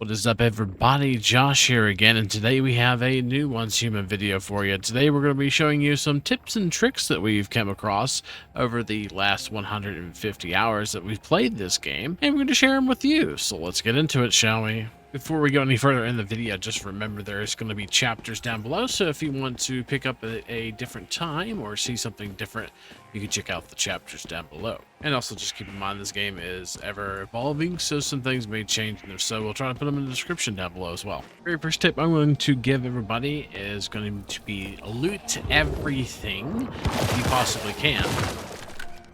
What is up, everybody? Josh here again, and today we have a new Once Human video for you. Today we're going to be showing you some tips and tricks that we've come across over the last 150 hours that we've played this game, and we're going to share them with you. So let's get into it, shall we? Before we go any further in the video, just remember there's going to be chapters down below, so if you want to pick up a different time or see something different, you can check out the chapters down below. And also just keep in mind this game is ever evolving, so some things may change, and if so, we'll try to put them in the description down below as well. The very first tip I'm going to give everybody is going to be loot everything if you possibly can.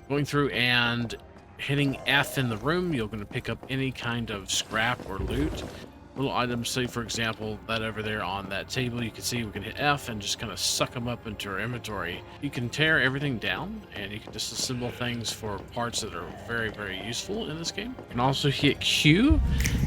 Going through and hitting F in the room, you're going to pick up any kind of scrap or loot. Little items, say for example, that over there on that table, you can see we can hit F and just kind of suck them up into our inventory. You can tear everything down and you can disassemble things for parts that are very, very useful in this game. You can also hit Q,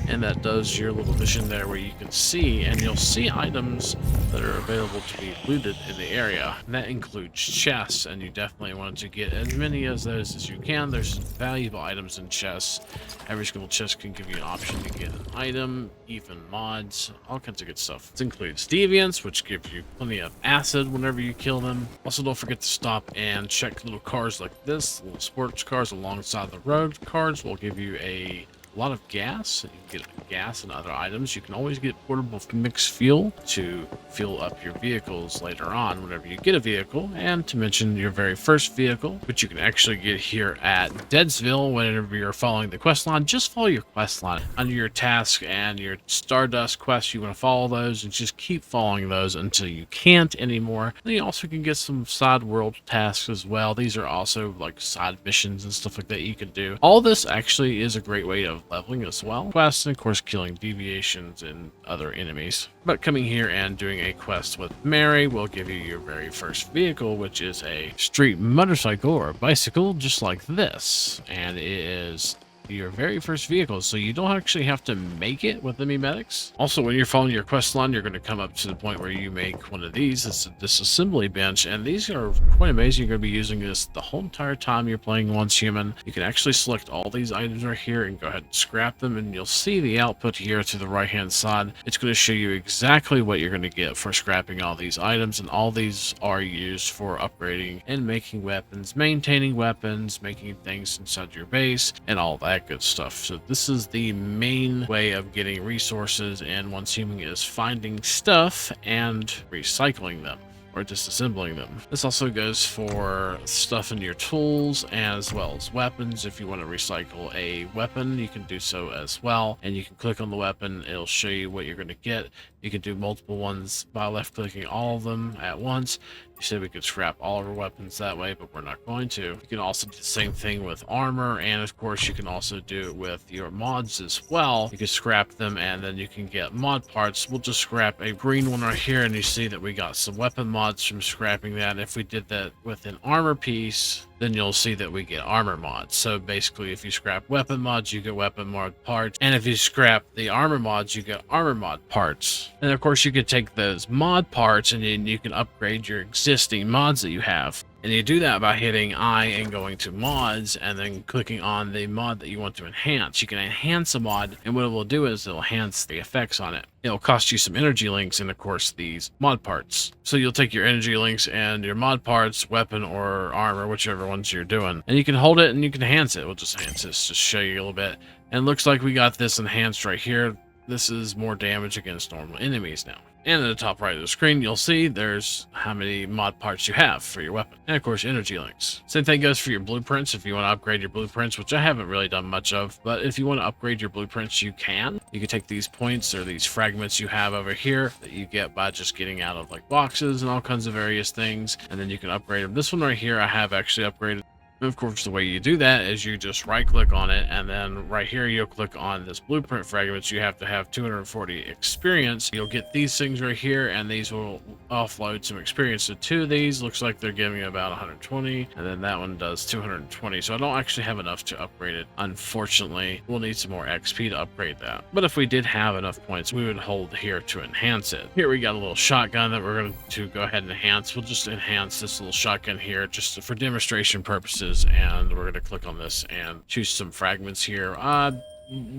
and that does your little mission there where you can see, and you'll see items that are available to be looted in the area. And that includes chests, and you definitely want to get as many of those as you can. There's valuable items in chests. Every single chest can give you an option to get an item, even mods, all kinds of good stuff. This includes Deviants, which give you plenty of acid whenever you kill them. Also, don't forget to stop and check little cars like this. Little sports cars alongside the road cars will give you a lot of gas. You can get gas and other items. You can always get portable mixed fuel to fuel up your vehicles later on whenever you get a vehicle, and to mention your very first vehicle, which you can actually get here at Deadsville whenever you're following the quest line. Just follow your quest line under your task and your Stardust quests. You want to follow those and just keep following those until you can't anymore. Then you also can get some side world tasks as well. These are also like side missions and stuff like that you can do. All this actually is a great way of leveling as well. Quests, and of course killing deviations and other enemies. But coming here and doing a quest with Mary will give you your very first vehicle, which is a street motorcycle or a bicycle just like this. And it is your very first vehicle, so you don't actually have to make it with the Memetics. Also, when you're following your quest line, you're going to come up to the point where you make one of these. It's this assembly bench, and these are quite amazing. You're going to be using this the whole entire time you're playing Once Human. You can actually select all these items right here and go ahead and scrap them, and you'll see the output here to the right hand side. It's going to show you exactly what you're going to get for scrapping all these items, and all these are used for upgrading and making weapons, maintaining weapons, making things inside your base, and all that good stuff. So this is the main way of getting resources, and Once Human is finding stuff and recycling them or disassembling them. This also goes for stuff in your tools as well as weapons. If you want to recycle a weapon, you can do so as well, and you can click on the weapon. It'll show you what you're going to get. You can do multiple ones by left clicking all of them at once. You said we could scrap all of our weapons that way, but we're not going to. You can also do the same thing with armor, and of course you can also do it with your mods as well. You can scrap them and then you can get mod parts. We'll just scrap a green one right here, and you see that we got some weapon mods from scrapping that. If we did that with an armor piece, then you'll see that we get armor mods. So basically, if you scrap weapon mods, you get weapon mod parts, and if you scrap the armor mods, you get armor mod parts. And of course, you can take those mod parts and then you can upgrade your existing mods that you have. And you do that by hitting I and going to mods and then clicking on the mod that you want to enhance. You can enhance a mod, and what it will do is it'll enhance the effects on it. It'll cost you some energy links and of course these mod parts. So you'll take your energy links and your mod parts, weapon or armor, whichever ones you're doing, and you can hold it and you can enhance it. We'll just enhance this to show you a little bit. And it looks like we got this enhanced right here. This is more damage against normal enemies now. And at the top right of the screen, you'll see there's how many mod parts you have for your weapon. And of course, energy links. Same thing goes for your blueprints. If you want to upgrade your blueprints, which I haven't really done much of, but if you want to upgrade your blueprints, you can. You can take these points or these fragments you have over here that you get by just getting out of like boxes and all kinds of various things, and then you can upgrade them. This one right here, I have actually upgraded. And of course, the way you do that is you just right click on it, and then right here you'll click on this blueprint fragments. You have to have 240 experience. You'll get these things right here, and these will offload some experience. So two of these looks like they're giving you about 120, and then that one does 220. So I don't actually have enough to upgrade it. Unfortunately, we'll need some more XP to upgrade that. But if we did have enough points, we would hold here to enhance it. Here we got a little shotgun that we're going to go ahead and enhance. We'll just enhance this little shotgun here just for demonstration purposes, and we're going to click on this and choose some fragments here.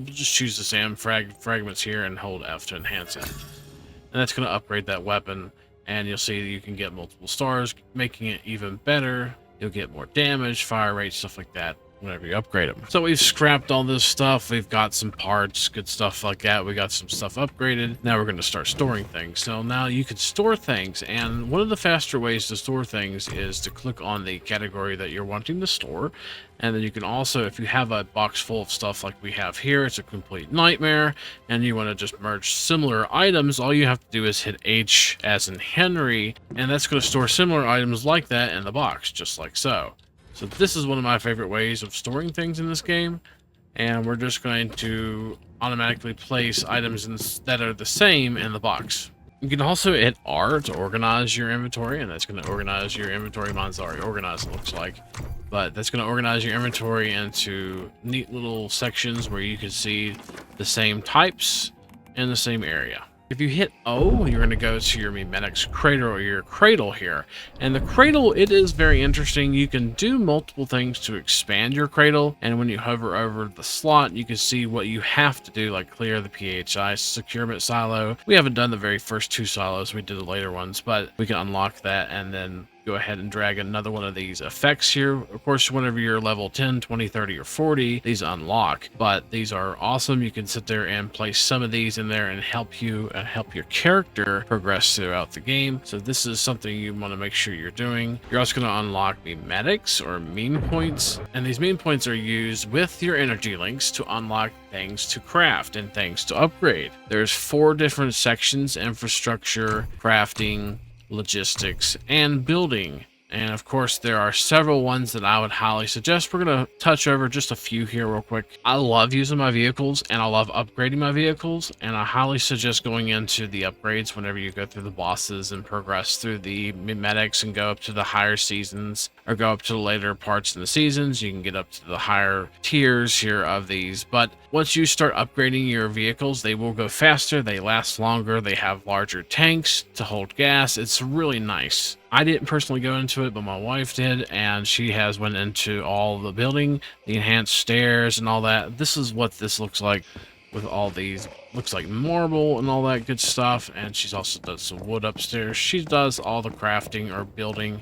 just choose the sand fragments here and hold F to enhance it. And that's going to upgrade that weapon, and you'll see that you can get multiple stars, making it even better. You'll get more damage, fire rate, stuff like that whenever you upgrade them. So we've scrapped all this stuff. We've got some parts, good stuff like that. We got some stuff upgraded. Now we're going to start storing things. So now you can store things, and one of the faster ways to store things is to click on the category that you're wanting to store. And then you can also, if you have a box full of stuff like we have here, it's a complete nightmare, and you want to just merge similar items, all you have to do is hit H as in Henry, and that's going to store similar items like that in the box, just like so. So this is one of my favorite ways of storing things in this game, and we're just going to automatically place items that are the same in the box. You can also hit R to organize your inventory, and that's going to organize your inventory. Mine's already organized, it looks like. But that's going to organize your inventory into neat little sections where you can see the same types in the same area. If you hit O, you're going to go to your Memetics Cradle or your Cradle here. And the Cradle, it is very interesting. You can do multiple things to expand your Cradle. And when you hover over the slot, you can see what you have to do, like clear the PHI securement silo. We haven't done the very first 2 silos. We did the later ones, but we can unlock that and then go ahead and drag another one of these effects here. Of course, whenever you're level 10, 20, 30, or 40, these unlock, but these are awesome. You can sit there and place some of these in there and help you help your character progress throughout the game. So this is something you want to make sure you're doing. You're also going to unlock Memetics or meme points, and these meme points are used with your energy links to unlock things to craft and things to upgrade. There's 4 different sections: infrastructure, crafting, logistics, and building. And of course, there are several ones that I would highly suggest. We're going to touch over just a few here real quick. I love using my vehicles, and I love upgrading my vehicles, and I highly suggest going into the upgrades whenever you go through the bosses and progress through the Memetics and go up to the higher seasons, or go up to the later parts in the seasons. You can get up to the higher tiers here of these. But once you start upgrading your vehicles, they will go faster, they last longer, they have larger tanks to hold gas. It's really nice. I didn't personally go into it, but my wife did, and she has went into all the building, the enhanced stairs and all that. This is what this looks like with all these. Looks like marble and all that good stuff, and she's also done some wood upstairs. She does all the crafting or building,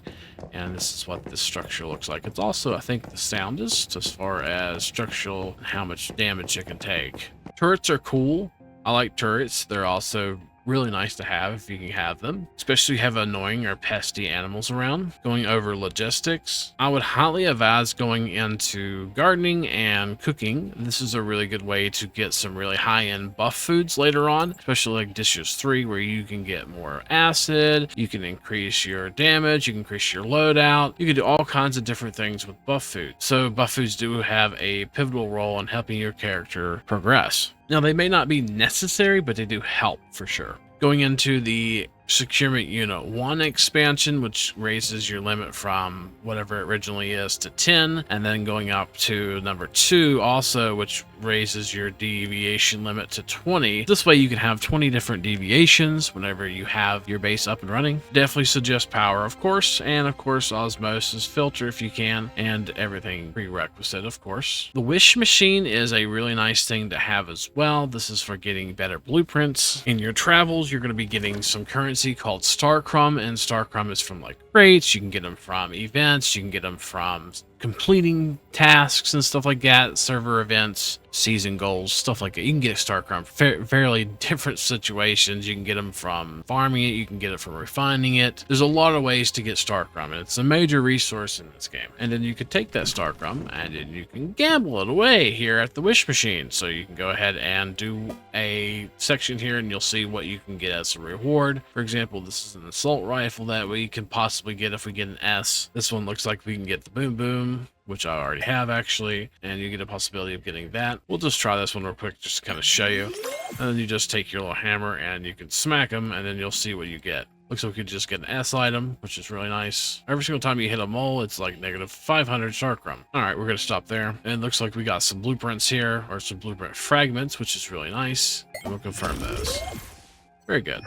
and this is what this structure looks like. It's also, I think, the soundest as far as structural and how much damage it can take. Turrets are cool. I like turrets. They're also really nice to have if you can have them, especially if you have annoying or pesty animals around. Going over logistics, I would highly advise going into gardening and cooking. This is a really good way to get some really high-end buff foods later on, especially like dishes 3, where you can get more acid, you can increase your damage, you can increase your loadout, you can do all kinds of different things with buff food. So buff foods do have a pivotal role in helping your character progress. Now, they may not be necessary, but they do help for sure. Going into the Securement Unit 1 expansion, which raises your limit from whatever it originally is to 10, and then going up to number 2 also, which raises your deviation limit to 20. This way you can have 20 different deviations whenever you have your base up and running. Definitely suggest power, of course, and of course osmosis filter if you can, and everything prerequisite, of course. The wish machine is a really nice thing to have as well. This is for getting better blueprints. In your travels, you're going to be getting some currency called Star Crumb, and Star Crumb is from like crates. You can get them from events, you can get them from completing tasks and stuff like that, server events, season goals, stuff like that. You can get Star Crumb fairly different situations. You can get them from farming it, you can get it from refining it. There's a lot of ways to get Star Crumb, and it's a major resource in this game. And then you could take that Star Crumb and then you can gamble it away here at the wish machine. So you can go ahead and do a section here and you'll see what you can get as a reward. For example, this is an assault rifle that we can possibly get if we get an S. This one looks like we can get the boom boom, which I already have actually, and you get a possibility of getting that. We'll just try this one real quick just to kind of show you. And then you just take your little hammer and you can smack them, and then you'll see what you get. Looks like you just get an S item, which is really nice. Every single time you hit a mole, it's like negative 500 Star Crumb. All right, we're going to stop there. And it looks like we got some blueprints here, or some blueprint fragments, which is really nice. And we'll confirm those. Very good.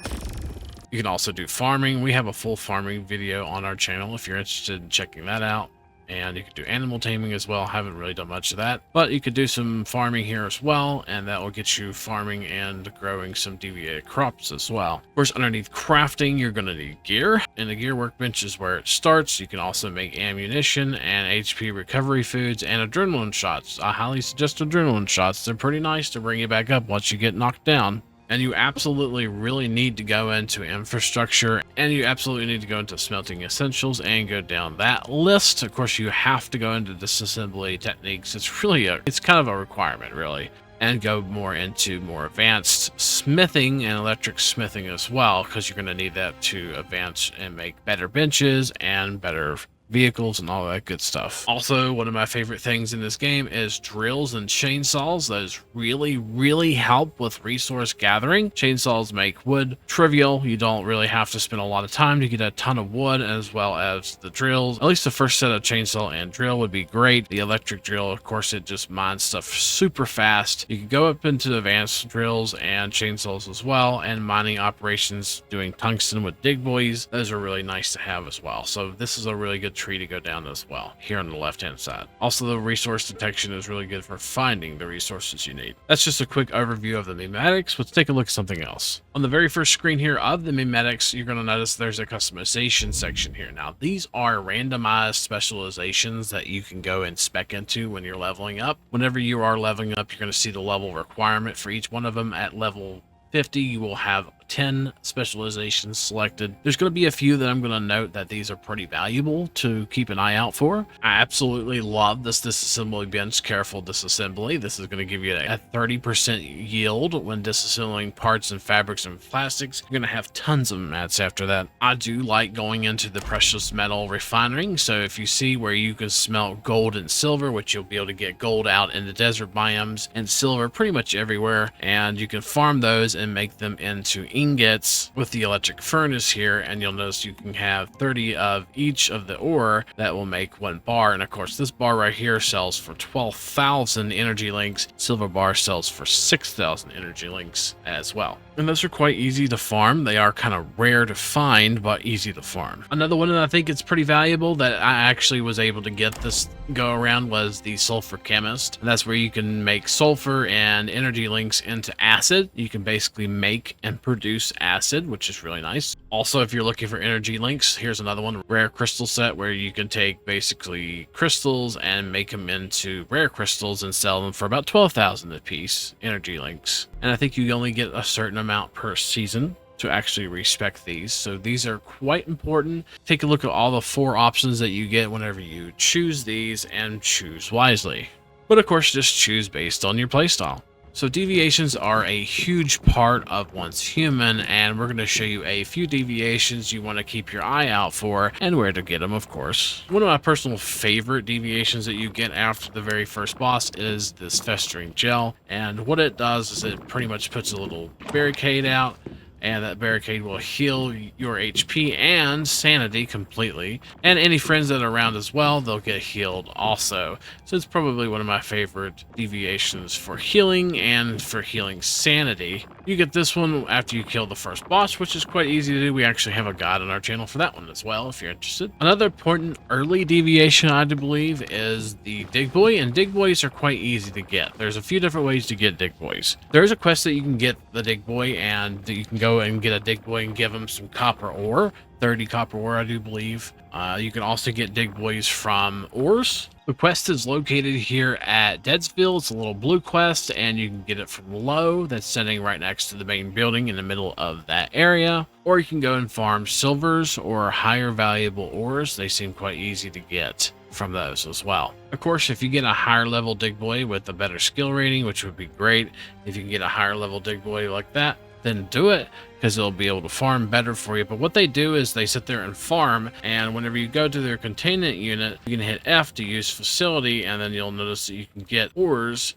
You can also do farming. We have a full farming video on our channel if you're interested in checking that out. And you could do animal taming as well. Haven't really done much of that, but you could do some farming here as well, and that will get you farming and growing some deviated crops as well. Of course, underneath crafting, you're going to need gear, and the gear workbench is where it starts. You can also make ammunition and HP recovery foods and adrenaline shots. I highly suggest adrenaline shots. They're pretty nice to bring you back up once you get knocked down. And you absolutely really need to go into infrastructure, and you absolutely need to go into smelting essentials and go down that list. Of course, you have to go into disassembly techniques. It's kind of a requirement, really, and go more into more advanced smithing and electric smithing as well, because you're going to need that to advance and make better benches and better vehicles and all that good stuff. Also, one of my favorite things in this game is drills and chainsaws. Those really help with resource gathering. Chainsaws make wood trivial. You don't really have to spend a lot of time to get a ton of wood, as well as the drills. At least the first set of chainsaw and drill would be great. The electric drill, of course, it just mines stuff super fast. You can go up into advanced drills and chainsaws as well, and mining operations doing tungsten with Digboys. Those are really nice to have as well. So this is a really good tree to go down as well, here on the left hand side. Also, the resource detection is really good for finding the resources you need. That's just a quick overview of the Memetics. Let's take a look at something else. On the very first screen here of the Memetics, you're going to notice there's a customization section here. Now, these are randomized specializations that you can go and spec into when you're leveling up. Whenever you are leveling up, you're going to see the level requirement for each one of them. At level 50, you will have 10 specializations selected. There's going to be a few that I'm going to note that these are pretty valuable to keep an eye out for. I absolutely love this disassembly bench, careful disassembly. This is going to give you a 30% yield when disassembling parts and fabrics and plastics. You're going to have tons of mats after that. I do like going into the precious metal refining, so if you see where you can smelt gold and silver, which you'll be able to get gold out in the desert biomes and silver pretty much everywhere, and you can farm those and make them into ingots with the electric furnace here, and you'll notice you can have 30 of each of the ore that will make 1 bar. And of course, this bar right here sells for 12,000 energy links. Silver bar sells for 6,000 energy links as well. And those are quite easy to farm. They are kind of rare to find, but easy to farm. Another one that I think is pretty valuable that I actually was able to get this go around was the sulfur chemist. And that's where you can make sulfur and energy links into acid. You can basically make and produce acid, which is really nice. Also, if you're looking for energy links, here's another one, rare crystal set, where you can take basically crystals and make them into rare crystals and sell them for about 12,000 a piece, energy links. And I think you only get a certain amount per season to actually respec these. So these are quite important. Take a look at all the 4 options that you get whenever you choose these, and choose wisely. But of course, just choose based on your playstyle. So deviations are a huge part of one's human, and we're going to show you a few deviations you want to keep your eye out for and where to get them, of course. One of my personal favorite deviations that you get after the very first boss is this festering gel, and what it does is it pretty much puts a little barricade out, and that barricade will heal your HP and sanity completely. And any friends that are around as well, they'll get healed also. So it's probably one of my favorite deviations for healing and for healing sanity. You get this one after you kill the first boss, which is quite easy to do. We actually have a guide on our channel for that one as well, if you're interested. Another important early deviation, I do believe, is the Digboy, and Digboys are quite easy to get. There's a few different ways to get Digboys. There's a quest that you can get the Digboy, and you can go and get a Digboy and give him some copper ore, 30 copper ore, I do believe. You can also get Digboys from ores. The quest is located here at Deadsville. It's a little blue quest, and you can get it from Low, that's sitting right next to the main building in the middle of that area. Or you can go and farm silvers or higher valuable ores. They seem quite easy to get from those as well. Of course, if you get a higher level Digboy with a better skill rating, which would be great, if you can get a higher level Digboy like that, then do it, because they'll be able to farm better for you. But what they do is they sit there and farm, and whenever you go to their containment unit, you can hit F to use facility, and then you'll notice that you can get ores.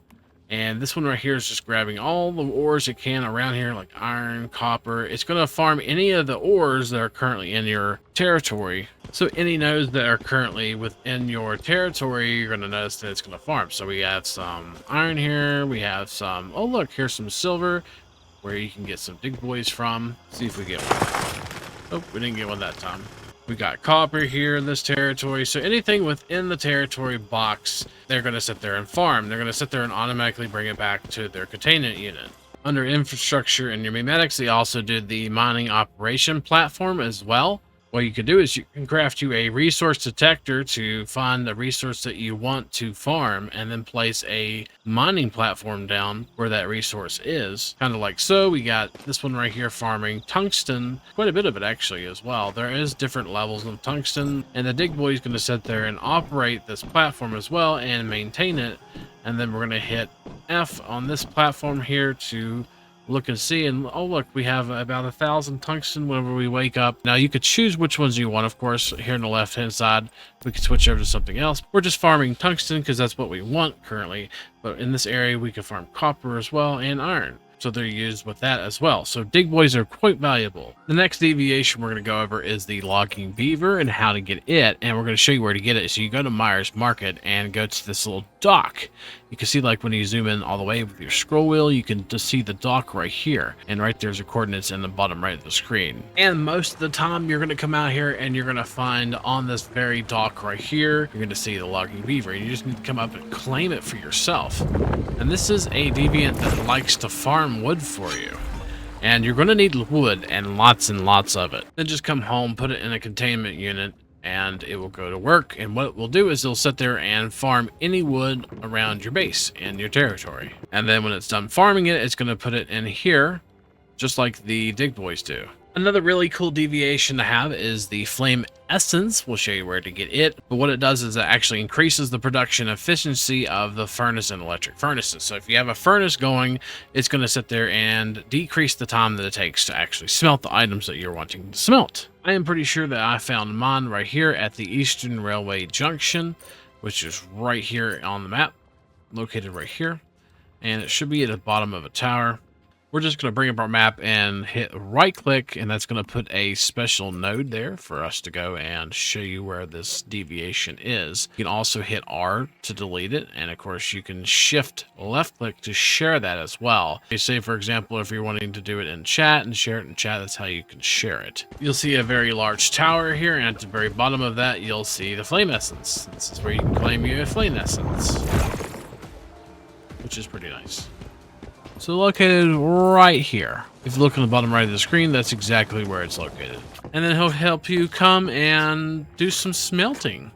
And this one right here is just grabbing all the ores it can around here, like iron, copper. It's going to farm any of the ores that are currently in your territory. So any nodes that are currently within your territory, you're going to notice that it's going to farm. So we have some iron here. We have some, oh look, here's some silver, where you can get some Digboys from. See if we get one. Oh, we didn't get one that time. We got copper here in this territory. So anything within the territory box, they're going to sit there and farm. They're going to sit there and automatically bring it back to their containment unit. Under infrastructure in your Memetics, they also did the mining operation platform as well. What you can do is you can craft you a resource detector to find the resource that you want to farm and then place a mining platform down where that resource is. Kind of like so. We got this one right here farming tungsten, quite a bit of it actually as well. There is different levels of tungsten, and the Digby is going to sit there and operate this platform as well and maintain it. And then we're going to hit F on this platform here to look and see, and oh look, we have about 1,000 tungsten whenever we wake up. Now you could choose which ones you want, of course. Here on the left hand side we could switch over to something else. We're just farming tungsten because that's what we want currently, but in this area we can farm copper as well and iron, so they're used with that as well. So Digboys are quite valuable. The next deviation we're going to go over is the logging beaver and how to get it, and we're going to show you where to get it. So you go to Myers Market and go to this little dock. You can see, like, when you zoom in all the way with your scroll wheel, you can just see the dock right here, and right there's the coordinates in the bottom right of the screen. And most of the time you're going to come out here and you're going to find on this very dock right here, you're going to see the logging beaver. You just need to come up and claim it for yourself. And this is a deviant that likes to farm wood for you, and you're going to need wood and lots of it. Then just come home, put it in a containment unit, and it will go to work. And what it will do is it'll sit there and farm any wood around your base in your territory. And then when it's done farming it, it's going to put it in here, just like the Digboys do. Another really cool deviation to have is the flame essence. We'll show you where to get it, but what it does is it actually increases the production efficiency of the furnace and electric furnaces. So if you have a furnace going, it's going to sit there and decrease the time that it takes to actually smelt the items that you're wanting to smelt. I am pretty sure that I found mine right here at the Eastern Railway Junction, which is right here on the map, located right here, and it should be at the bottom of a tower. We're just going to bring up our map and hit right click, and that's going to put a special node there for us to go and show you where this deviation is. You can also hit R to delete it, and of course you can shift left click to share that as well. You say, for example, if you're wanting to do it in chat and share it in chat, that's how you can share it. You'll see a very large tower here, and at the very bottom of that you'll see the flame essence. This is where you can claim your flame essence, which is pretty nice. So located right here. If you look on the bottom right of the screen, that's exactly where it's located. And then he'll help you come and do some smelting.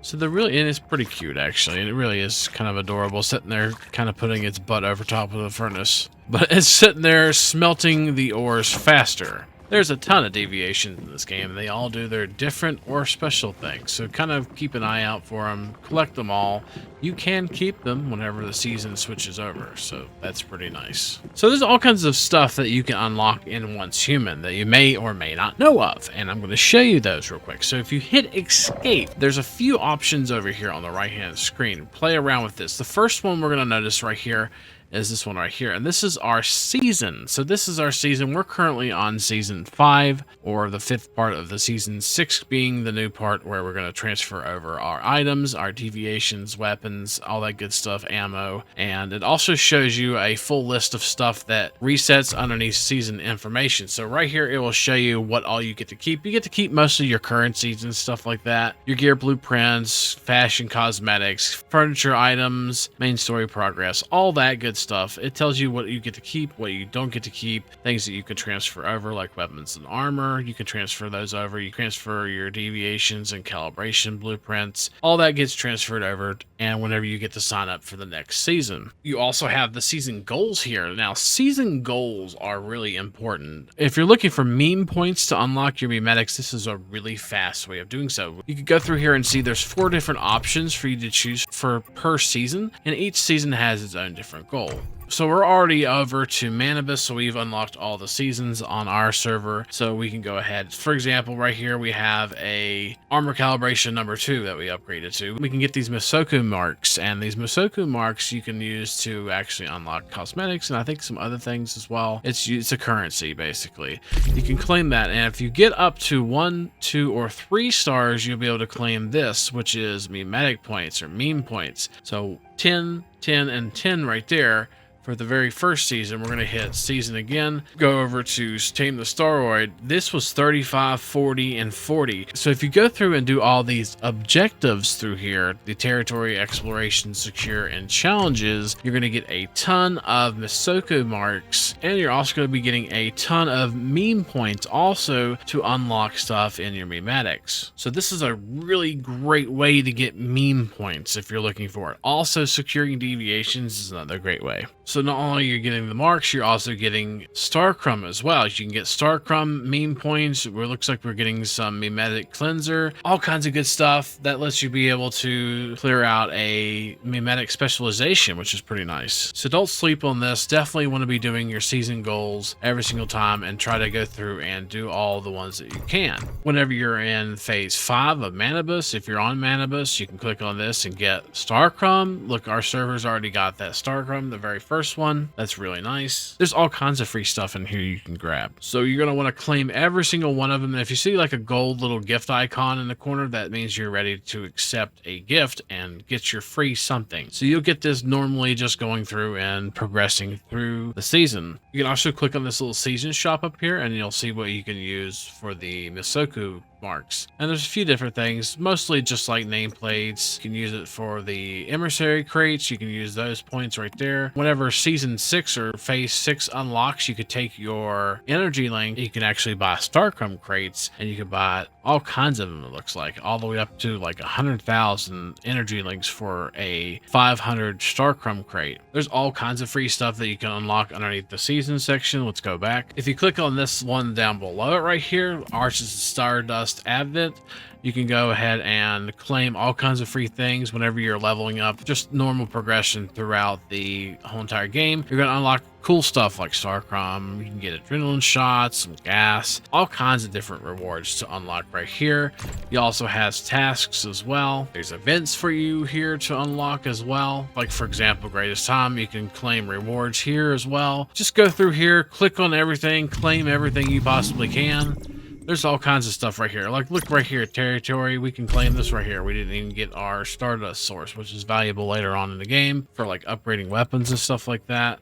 So and it's pretty cute actually, and it really is kind of adorable, sitting there kind of putting its butt over top of the furnace. But it's sitting there smelting the ores faster. There's a ton of deviations in this game, and they all do their different or special things, so kind of keep an eye out for them, collect them all. You can keep them whenever the season switches over, so that's pretty nice. So there's all kinds of stuff that you can unlock in Once Human that you may or may not know of, and I'm going to show you those real quick. So if you hit escape, there's a few options over here on the right hand screen. Play around with this. The first one we're going to notice right here is this one right here, and this is our season. So this is our season. We're currently on season 5, or the 5th part of the season, 6 being the new part where we're going to transfer over our items, our deviations, weapons, all that good stuff, ammo. And it also shows you a full list of stuff that resets underneath season information. So right here it will show you what all you get to keep. You get to keep most of your currencies and stuff like that, your gear blueprints, fashion cosmetics, furniture items, main story progress, all that good stuff. It tells you what you get to keep, what you don't get to keep, things that you can transfer over like weapons and armor. You can transfer those over. You transfer your deviations and calibration blueprints. All that gets transferred over, and whenever you get to sign up for the next season. You also have the season goals here. Now, season goals are really important. If you're looking for meme points to unlock your memetics, this is a really fast way of doing so. You can go through here and see there's 4 different options for you to choose for per season, and each season has its own different goal. So we're already over to Manibus, so we've unlocked all the seasons on our server, so we can go ahead. For example, right here we have a armor calibration number 2 that we upgraded to. We can get these Musoku marks, and these Musoku marks you can use to actually unlock cosmetics and I think some other things as well. It's a currency basically. You can claim that, and if you get up to 1, 2, or 3 stars, you'll be able to claim this, which is memetic points or meme points. So 10, 10, and 10 right there For the very first season, we're going to hit season again, go over to tame the Staroid. This was 35, 40, and 40. So if you go through and do all these objectives through here, the territory, exploration, secure, and challenges, you're going to get a ton of Misoko marks, and you're also going to be getting a ton of meme points also to unlock stuff in your Memetics. So this is a really great way to get meme points if you're looking for it. Also, securing Deviations is another great way. So not only are you getting the marks, you're also getting Star Crumb as well. You can get Star Crumb meme points. It looks like we're getting some Memetic cleanser, all kinds of good stuff that lets you be able to clear out a Memetic specialization, which is pretty nice. So don't sleep on this. Definitely want to be doing your season goals every single time and try to go through and do all the ones that you can. Whenever you're in phase 5 of Manibus, if you're on Manibus, you can click on this and get Star Crumb. Look, our server's already got that Star Crumb, the very first one. That's really nice. There's all kinds of free stuff in here you can grab. So you're going to want to claim every single one of them. And if you see like a gold little gift icon in the corner, that means you're ready to accept a gift and get your free something. So you'll get this normally just going through and progressing through the season. You can also click on this little season shop up here and you'll see what you can use for the Misoko marks. And there's a few different things, mostly just like nameplates. You can use it for the emissary crates. You can use those points right there. Whenever season 6 or phase 6 unlocks, you could take your energy link. You can actually buy Starcrum crates and you can buy all kinds of them, it looks like, all the way up to like 100,000 energy links for a 500 Starcrum crate. There's all kinds of free stuff that you can unlock underneath the season section. Let's go back. If you click on this one down below it right here, Arches of Stardust Advent, you can go ahead and claim all kinds of free things whenever you're leveling up. Just normal progression throughout the whole entire game. You're going to unlock cool stuff like Starcrum. You can get adrenaline shots, some gas, all kinds of different rewards to unlock right here. You also has tasks as well. There's events for you here to unlock as well. Like for example, Greatest Time, you can claim rewards here as well. Just go through here, click on everything, claim everything you possibly can. There's all kinds of stuff right here. Like, look right here, territory. We can claim this right here. We didn't even get our Stardust source, which is valuable later on in the game for like upgrading weapons and stuff like that.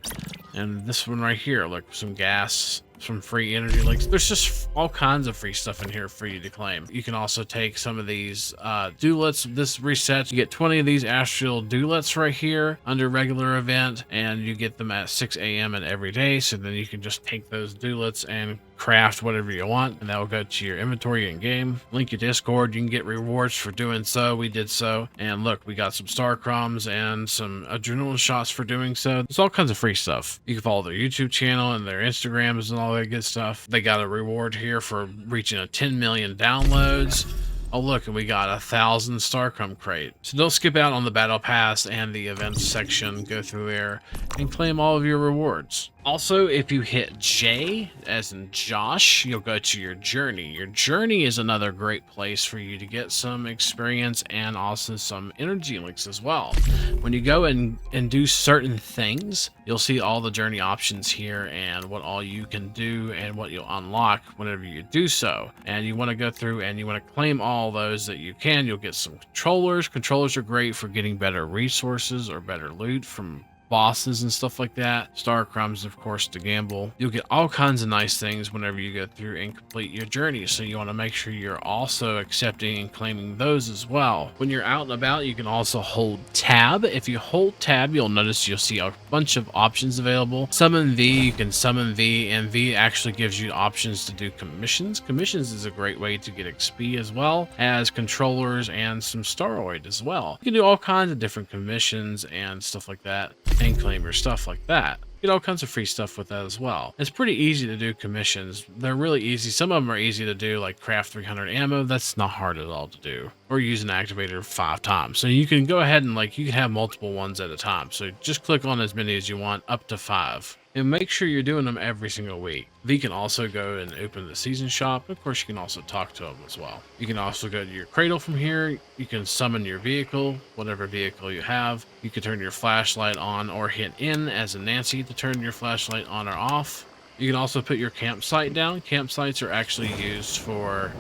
And this one right here, look, some gas, some free energy links. There's just all kinds of free stuff in here for you to claim. You can also take some of these doughnuts. This resets. You get 20 of these astral doughnuts right here under regular event, and you get them at 6 a.m. and every day. So then you can just take those doughnuts and craft whatever you want, and that will go to your inventory in game. Link your Discord. You can get rewards for doing so. We did so, and look, we got some star crumbs and some adrenaline shots for doing so. There's all kinds of free stuff. You can follow their YouTube channel and their Instagrams and all that good stuff. They got a reward here for reaching a 10 million downloads. Oh look, and we got 1,000 Starcrum crate. So don't skip out on the battle pass and the events section. Go through there and claim all of your rewards. Also, if you hit J, as in Josh, you'll go to your journey. Your journey is another great place for you to get some experience and also some energy links as well. When you go and do certain things, you'll see all the journey options here and what all you can do and what you'll unlock whenever you do so. And you want to go through and you want to claim all those that you can. You'll get some controllers. Controllers are great for getting better resources or better loot from bosses and stuff like that. Star crumbs, of course, to gamble. You'll get all kinds of nice things whenever you go through and complete your journey, so you want to make sure you're also accepting and claiming those as well. When you're out and about, you can also hold tab. If you hold tab, you'll notice you'll see a bunch of options available. Summon V, you can summon V, and V actually gives you options to do commissions. Commissions is a great way to get XP as well as controllers and some Staroid as well. You can do all kinds of different commissions and stuff like that, and claim your stuff like that. Get all kinds of free stuff with that as well. It's pretty easy to do commissions. They're really easy. Some of them are easy to do, like craft 300 ammo. That's not hard at all to do. Or use an activator 5 times. So you can go ahead and you can have multiple ones at a time. So just click on as many as you want, up to 5. And make sure you're doing them every single week. V can also go and open the season shop. Of course, you can also talk to them as well. You can also go to your cradle from here. You can summon your vehicle, whatever vehicle you have. You can turn your flashlight on or hit N as in Nancy to turn your flashlight on or off. You can also put your campsite down. Campsites are actually used for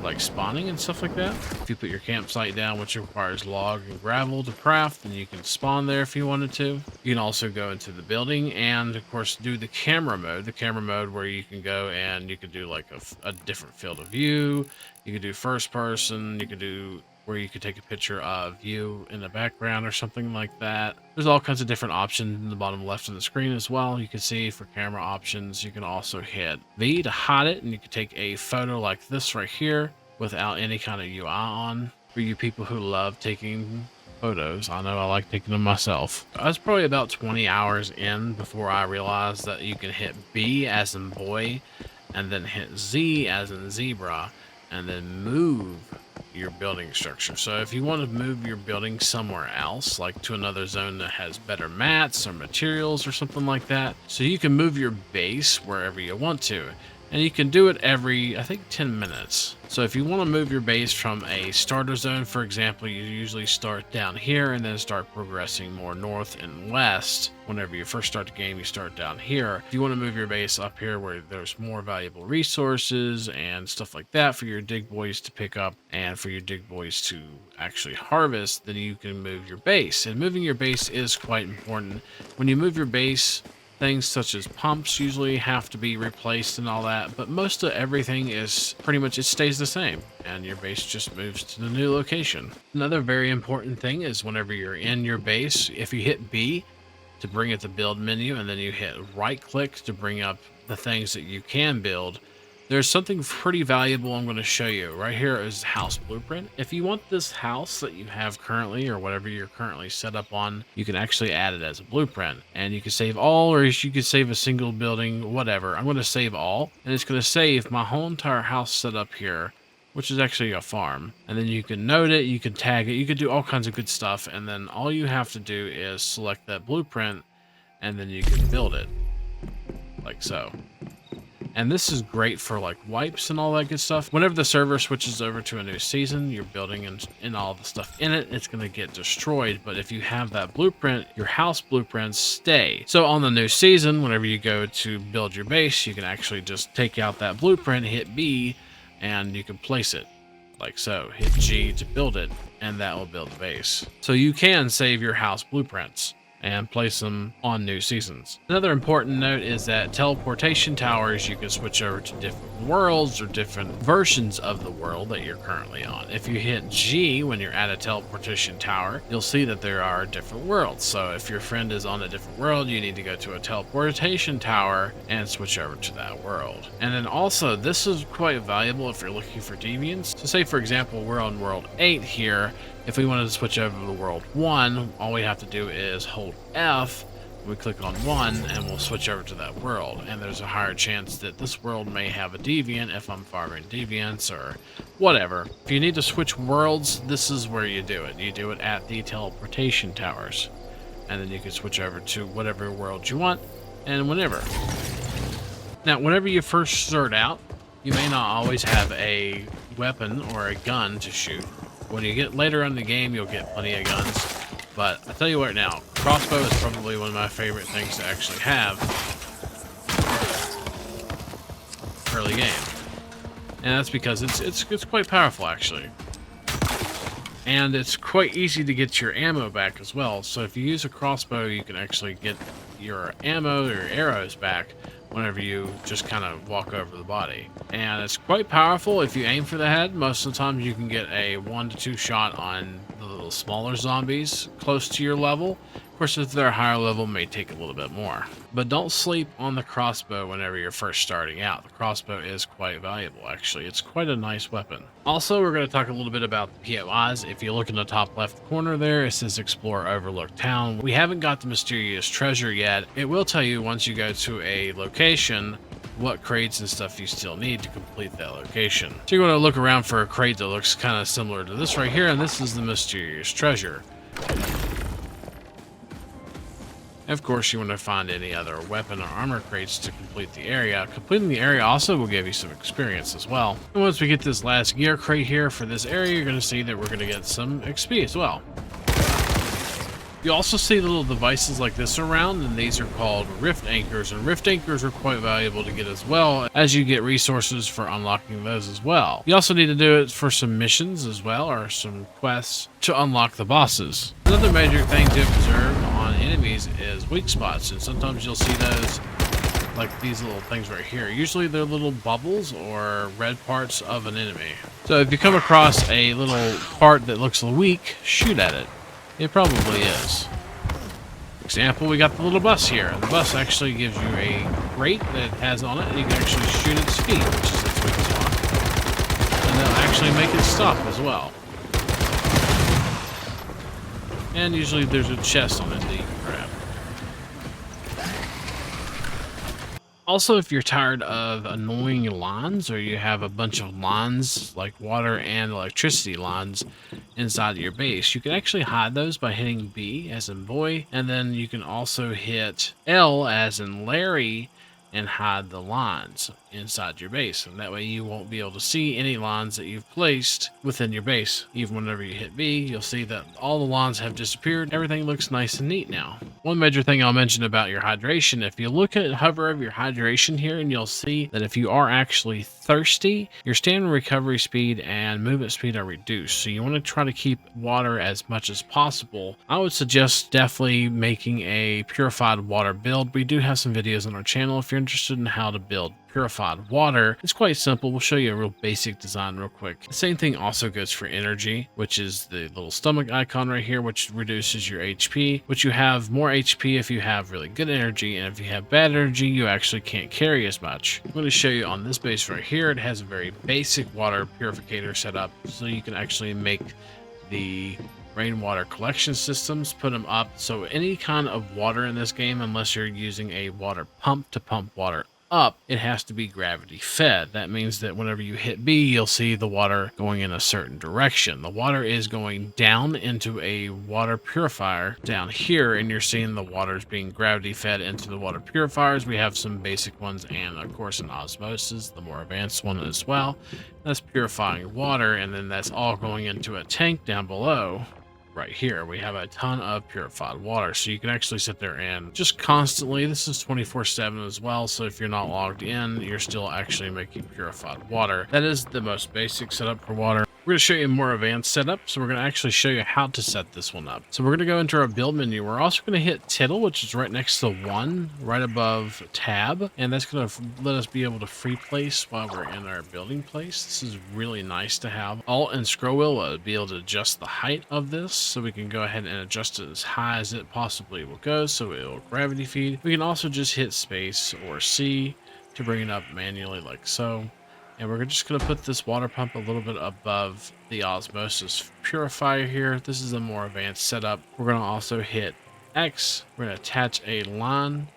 like spawning and stuff like that. If you put your campsite down, which requires log and gravel to craft, then you can spawn there if you wanted to. You can also go into the building and of course do the camera mode where you can go and you can do like a different field of view. You can do first person, you can do where you could take a picture of you in the background or something like that. There's all kinds of different options in the bottom left of the screen as well. You can see for camera options, you can also hit V to hide it, and you can take a photo like this right here without any kind of UI on. For you people who love taking photos, I know I like taking them myself. I was probably about 20 hours in before I realized that you can hit B as in boy, and then hit Z as in zebra, and then move your building structure. So if you want to move your building somewhere else, like to another zone that has better mats or materials or something like that, so you can move your base wherever you want to. And you can do it every, I think, 10 minutes. So if you want to move your base from a starter zone, for example, you usually start down here and then start progressing more north and west. Whenever you first start the game, you start down here. If you want to move your base up here where there's more valuable resources and stuff like that for your dig boys to pick up and for your dig boys to actually harvest, then you can move your base. And moving your base is quite important. When you move your base, things such as pumps usually have to be replaced and all that, but most of everything is pretty much, it stays the same, and your base just moves to the new location. Another very important thing is whenever you're in your base, if you hit B to bring up the build menu, and then you hit right click to bring up the things that you can build, there's something pretty valuable I'm going to show you. Right here is house blueprint. If you want this house that you have currently or whatever you're currently set up on, you can actually add it as a blueprint. And you can save all, or you can save a single building, whatever. I'm going to save all, and it's going to save my whole entire house set up here, which is actually a farm. And then you can note it, you can tag it, you can do all kinds of good stuff. And then all you have to do is select that blueprint, and then you can build it like so. And this is great for like wipes and all that good stuff. Whenever the server switches over to a new season, your building and all the stuff in it, it's going to get destroyed. But if you have that blueprint, your house blueprints stay. So on the new season, whenever you go to build your base, you can actually just take out that blueprint, hit B, and you can place it like so. Hit G to build it, and that will build the base. So you can save your house blueprints and place them on new seasons. Another important note is that teleportation towers, you can switch over to different worlds or different versions of the world that you're currently on. If you hit G when you're at a teleportation tower, you'll see that there are different worlds. So if your friend is on a different world, you need to go to a teleportation tower and switch over to that world. And then also, this is quite valuable if you're looking for deviants. So say for example, we're on world 8 here. If we wanted to switch over to world 1, all we have to do is hold F, we click on 1, and we'll switch over to that world. And there's a higher chance that this world may have a deviant if I'm farming deviants or whatever. If you need to switch worlds, this is where you do it. You do it at the teleportation towers. And then you can switch over to whatever world you want and whenever. Now, whenever you first start out, you may not always have a weapon or a gun to shoot. When you get later in the game, you'll get plenty of guns. But I tell you what now, crossbow is probably one of my favorite things to actually have early game. And that's because it's quite powerful actually. And it's quite easy to get your ammo back as well. So if you use a crossbow, you can actually get your ammo or your arrows back whenever you just kind of walk over the body. And it's quite powerful if you aim for the head. Most of the time you can get a 1 to 2 shot on the little smaller zombies close to your level. Of course, if they're higher level, it may take a little bit more. But don't sleep on the crossbow whenever you're first starting out. The crossbow is quite valuable, actually. It's quite a nice weapon. Also, we're going to talk a little bit about the POIs. If you look in the top left corner there, it says Explore Overlooked Town. We haven't got the mysterious treasure yet. It will tell you once you go to a location what crates and stuff you still need to complete that location. So you're going to look around for a crate that looks kind of similar to this right here, and this is the mysterious treasure. Of course, you want to find any other weapon or armor crates to complete the area. Completing the area also will give you some experience as well. And once we get this last gear crate here for this area, you're going to see that we're going to get some XP as well. You also see little devices like this around, and these are called rift anchors, and rift anchors are quite valuable to get as well, as you get resources for unlocking those as well. You also need to do it for some missions as well, or some quests to unlock the bosses. Another major thing to observe on enemies is weak spots, and sometimes you'll see those like these little things right here. Usually they're little bubbles or red parts of an enemy. So if you come across a little part that looks weak, shoot at it. It probably is. For example, we got the little bus here. And the bus actually gives you a crate that it has on it, and you can actually shoot its feet, which is its weak spot. And they'll actually make it stop as well. And usually there's a chest on it that you can grab. Also, if you're tired of annoying lines, or you have a bunch of lines like water and electricity lines inside of your base, you can actually hide those by hitting B as in boy, and then you can also hit L as in Larry and hide the lines inside your base, and that way you won't be able to see any lines that you've placed within your base. Even whenever you hit B, you'll see that all the lines have disappeared. Everything looks nice and neat now. One major thing I'll mention about your hydration, if you look at hover over your hydration here, and you'll see that if you are actually thirsty, your stamina recovery speed and movement speed are reduced. So you want to try to keep water as much as possible. I would suggest definitely making a purified water build. We do have some videos on our channel if you're interested in how to build purified water. It's quite simple. We'll show you a real basic design real quick. The same thing also goes for energy, which is the little stomach icon right here, which reduces your HP, which you have more HP if you have really good energy, and if you have bad energy, you actually can't carry as much. I'm going to show you on this base right here. It has a very basic water purificator set up, so you can actually make the rainwater collection systems, put them up. So any kind of water in this game, unless you're using a water pump to pump water up, it has to be gravity fed. That means that whenever you hit B, you'll see the water going in a certain direction. The water is going down into a water purifier down here, and you're seeing the water's being gravity fed into the water purifiers. We have some basic ones, and of course an osmosis, the more advanced one as well. That's purifying water, and then that's all going into a tank down below. Right here we have a ton of purified water, so you can actually sit there and just constantly, this is 24/7 as well, so if you're not logged in, you're still actually making purified water. That is the most basic setup for water. We're going to show you a more advanced setup, so we're going to actually show you how to set this one up. So we're going to go into our build menu. We're also going to hit Tittle, which is right next to 1, right above Tab, and that's going to let us be able to free place while we're in our building place. This is really nice to have. Alt and scroll wheel will be able to adjust the height of this, so we can go ahead and adjust it as high as it possibly will go, so it will gravity feed. We can also just hit space or C to bring it up manually like so. And we're just going to put this water pump a little bit above the osmosis purifier here. This is a more advanced setup. We're going to also hit X. We're going to attach a line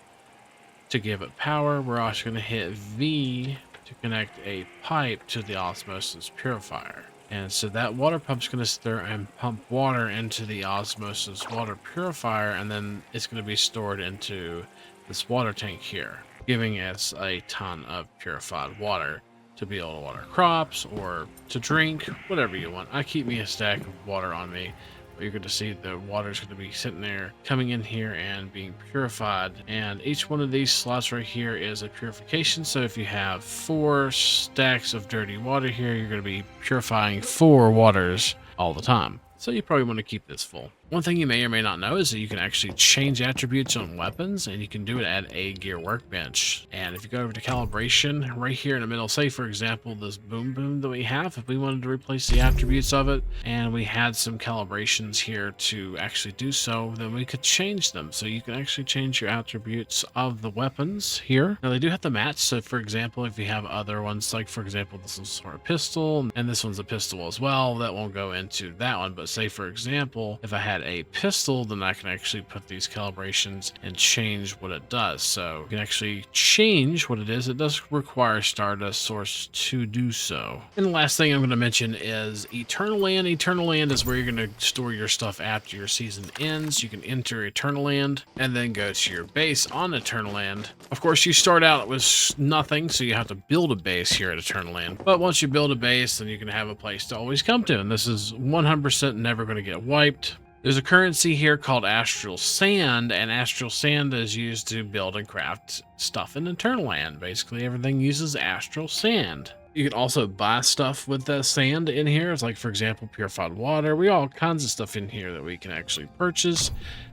to give it power. We're also going to hit V to connect a pipe to the osmosis purifier. And so that water pump's going to sit there and pump water into the osmosis water purifier, and then it's going to be stored into this water tank here, giving us a ton of purified water to be able to water crops or to drink, whatever you want. I keep me a stack of water on me, but you're going to see the water is going to be sitting there, coming in here and being purified. And each one of these slots right here is a purification. So if you have 4 stacks of dirty water here, you're going to be purifying 4 waters all the time. So you probably want to keep this full. One thing you may or may not know is that you can actually change attributes on weapons, and you can do it at a gear workbench. And if you go over to calibration right here in the middle, say for example this boom that we have, if we wanted to replace the attributes of it and we had some calibrations here to actually do so, then we could change them. So you can actually change your attributes of the weapons here. Now they do have to match, so for example if you have other ones, like for example this is for a pistol and this one's a pistol as well, that won't go into that one. But say for example if I had a pistol, then I can actually put these calibrations and change what it does. So you can actually change what it is. It does require Stardust Source to do so. And the last thing I'm going to mention is Eternaland. Eternaland is where you're going to store your stuff after your season ends. You can enter Eternaland and then go to your base on Eternaland. Of course, you start out with nothing, so you have to build a base here at Eternaland. But once you build a base, then you can have a place to always come to. And this is 100% never going to get wiped. There's a currency here called astral sand, and astral sand is used to build and craft stuff in Eternaland. Basically, everything uses astral sand. You can also buy stuff with the sand in here. It's like, for example, purified water. We all kinds of stuff in here that we can actually purchase,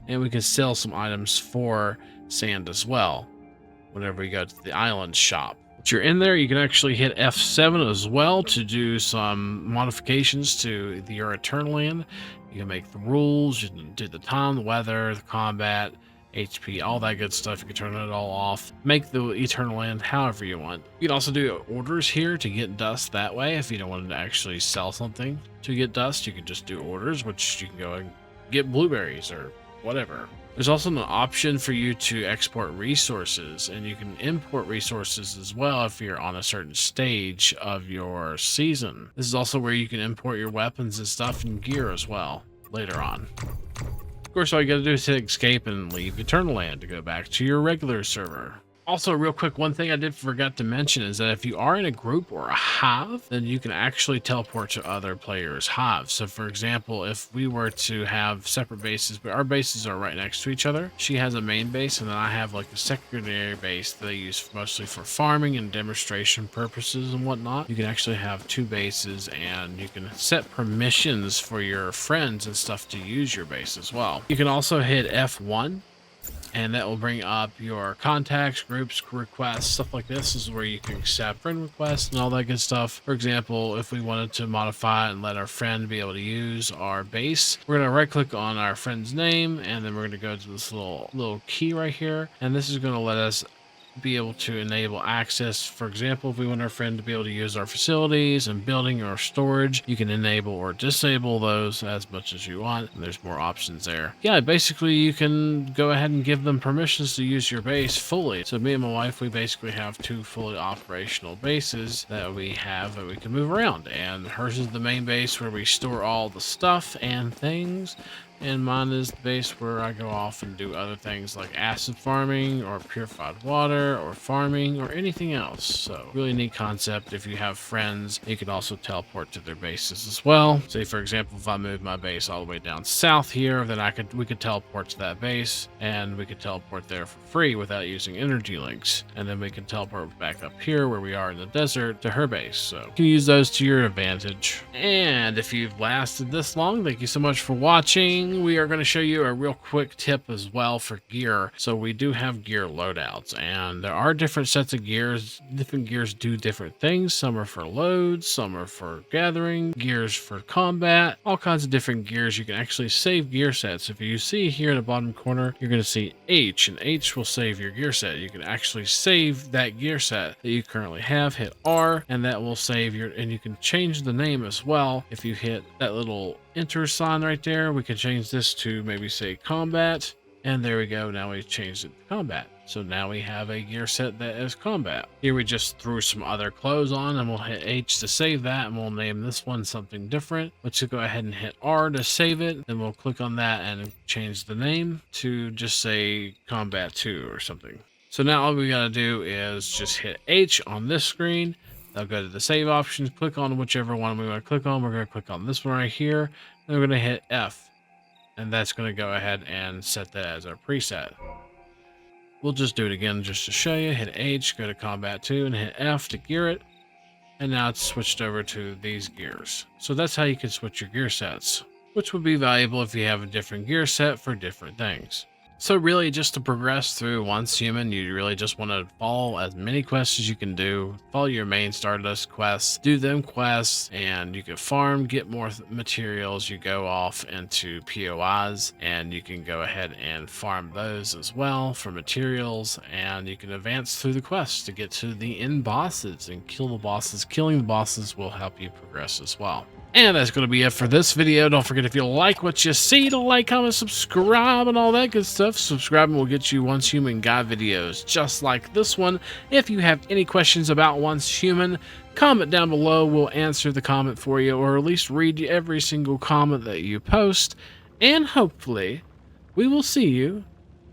and we can sell some items for sand as well whenever we go to the island shop. Once you're in there, you can actually hit F7 as well to do some modifications to your Eternaland. You can make the rules, you can do the time, the weather, the combat, HP, all that good stuff. You can turn it all off. Make the Eternaland however you want. You can also do orders here to get dust that way. If you don't want to actually sell something to get dust, you can just do orders, which you can go and get blueberries or whatever. There's also an option for you to export resources, and you can import resources as well if you're on a certain stage of your season. This is also where you can import your weapons and stuff and gear as well later on. Of course, all you gotta do is hit escape and leave Eternaland to go back to your regular server. Also, real quick, one thing I did forget to mention is that if you are in a group or a hive, then you can actually teleport to other players' hives. So, for example, if we were to have separate bases, but our bases are right next to each other, she has a main base, and then I have like a secondary base that I use mostly for farming and demonstration purposes and whatnot. You can actually have two bases, and you can set permissions for your friends and stuff to use your base as well. You can also hit F1. And that will bring up your contacts, groups, requests, stuff like this. This is where you can accept friend requests and all that good stuff. For example, if we wanted to modify and let our friend be able to use our base, we're going to right click on our friend's name, and then we're going to go to this little key right here. And this is going to let us be able to enable access. For example, if we want our friend to be able to use our facilities and building or storage, you can enable or disable those as much as you want, and there's more options there. Yeah, basically you can go ahead and give them permissions to use your base fully. So me and my wife, we basically have two fully operational bases that we have that we can move around, and hers is the main base where we store all the stuff and things, and mine is the base where I go off and do other things like acid farming or purified water or farming or anything else. So really neat concept. If you have friends, you can also teleport to their bases as well. Say for example, if I move my base all the way down south here, then we could teleport to that base, and we could teleport there for free without using energy links. And then we can teleport back up here where we are in the desert to her base. So you can use those to your advantage. And if you've lasted this long, thank you so much for watching. We are going to show you a real quick tip as well for gear. So we do have gear loadouts, and there are different sets of gears. Different gears do different things. Some are for loads, some are for gathering, gears for combat, all kinds of different gears. You can actually save gear sets. If you see here in the bottom corner, you're going to see H, and H will save your gear set. You can actually save that gear set that you currently have. Hit R, and that will save your, and you can change the name as well. If you hit that little enter sign right there, we can change this to maybe say combat, and there we go. Now we've changed it to combat. So now we have a gear set that is combat. Here we just threw some other clothes on, and we'll hit H to save that, and we'll name this one something different. Let's go ahead and hit R to save it, then we'll click on that and change the name to just say combat 2 or something. So now all we gotta do is just hit H on this screen. Now go to the save options, click on whichever one we want to click on. We're going to click on this one right here, and we're going to hit F, and that's going to go ahead and set that as our preset. We'll just do it again just to show you. Hit H, go to combat 2, and hit F to gear it, and now it's switched over to these gears. So that's how you can switch your gear sets, which would be valuable if you have a different gear set for different things. So really, just to progress through Once Human, you really just want to follow as many quests as you can do. Follow your main Stardust quests, do them quests, and you can farm, get more materials. You go off into POIs, and you can go ahead and farm those as well for materials, and you can advance through the quests to get to the end bosses and kill the bosses. Killing the bosses will help you progress as well. And that's going to be it for this video. Don't forget, if you like what you see, to like, comment, subscribe, and all that good stuff. Subscribing will get you Once Human guide videos just like this one. If you have any questions about Once Human, comment down below. We'll answer the comment for you, or at least read every single comment that you post. And hopefully, we will see you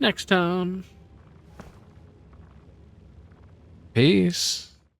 next time. Peace.